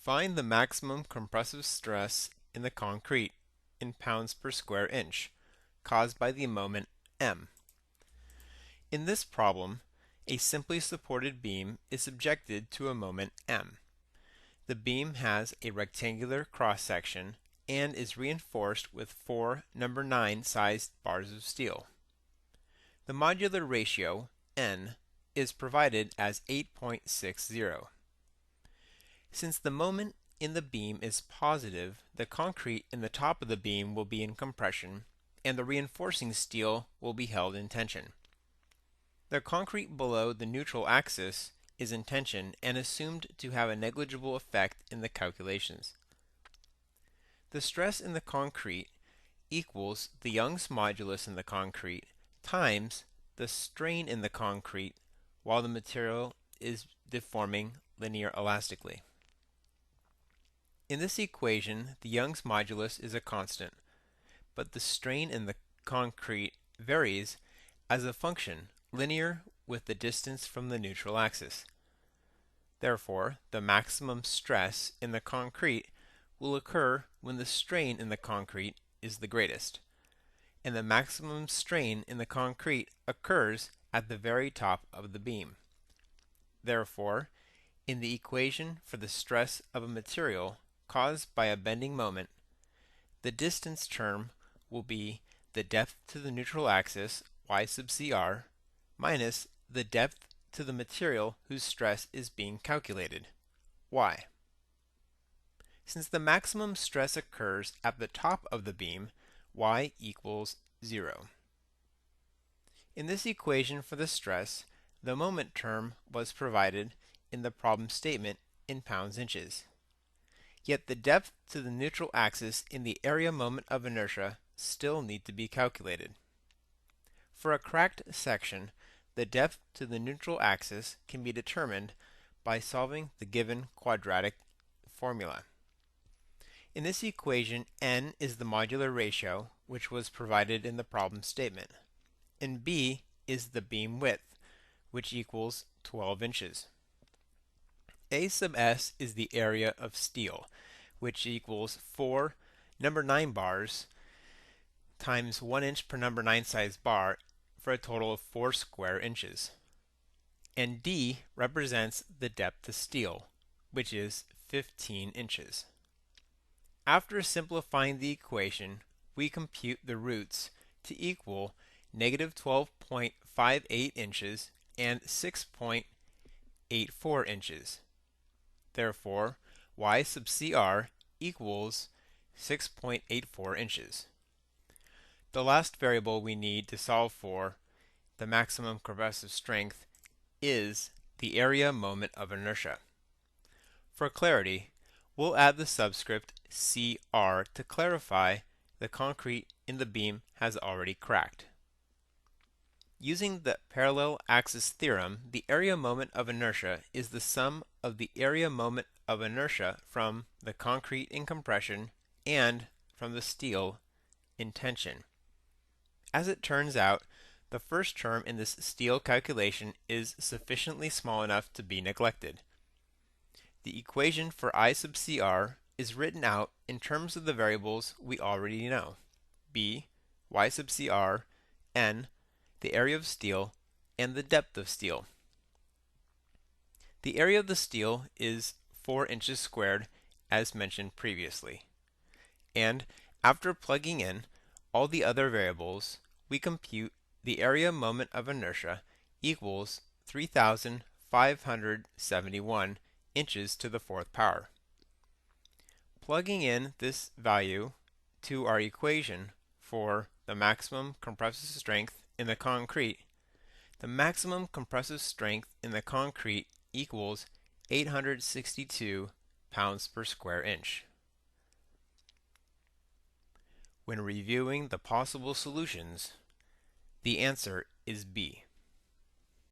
Find the maximum compressive stress in the concrete in pounds per square inch caused by the moment M. In this problem, a simply supported beam is subjected to a moment M. The beam has a rectangular cross-section and is reinforced with 4 number 9 sized bars of steel. The modular ratio, N, is provided as 8.60. Since the moment in the beam is positive, the concrete in the top of the beam will be in compression, and the reinforcing steel will be held in tension. The concrete below the neutral axis is in tension and assumed to have a negligible effect in the calculations. The stress in the concrete equals the Young's modulus in the concrete times the strain in the concrete while the material is deforming linear elastically. In this equation, the Young's modulus is a constant, but the strain in the concrete varies as a function linear with the distance from the neutral axis. Therefore, the maximum stress in the concrete will occur when the strain in the concrete is the greatest, and the maximum strain in the concrete occurs at the very top of the beam. Therefore, in the equation for the stress of a material caused by a bending moment, the distance term will be the depth to the neutral axis, y sub cr, minus the depth to the material whose stress is being calculated, y. Since the maximum stress occurs at the top of the beam, y equals 0. In this equation for the stress, the moment term was provided in the problem statement in pounds-inches. Yet the depth to the neutral axis in the area moment of inertia still need to be calculated. For a cracked section, the depth to the neutral axis can be determined by solving the given quadratic formula. In this equation, N is the modular ratio, which was provided in the problem statement, and B is the beam width, which equals 12 inches. A sub S is the area of steel, which equals 4 number 9 bars times 1 inch per number 9 size bar for a total of 4 square inches. And D represents the depth to steel, which is 15 inches. After simplifying the equation, we compute the roots to equal negative 12.58 inches and 6.84 inches. Therefore, y sub cr equals 6.84 inches. The last variable we need to solve for the maximum compressive strength is the area moment of inertia. For clarity, we'll add the subscript CR to clarify the concrete in the beam has already cracked. Using the parallel axis theorem, the area moment of inertia is the sum of the area moment of inertia from the concrete in compression and from the steel in tension. As it turns out, the first term in this steel calculation is sufficiently small enough to be neglected. The equation for I sub cr is written out in terms of the variables we already know: b, y sub cr, n, the area of steel, and the depth of steel. The area of the steel is 4 inches squared, as mentioned previously. And after plugging in all the other variables, we compute the area moment of inertia equals 3,571 inches to the fourth power. Plugging in this value to our equation for the maximum compressive strength in the concrete, the maximum compressive strength in the concrete equals 862 pounds per square inch. When reviewing the possible solutions, the answer is B.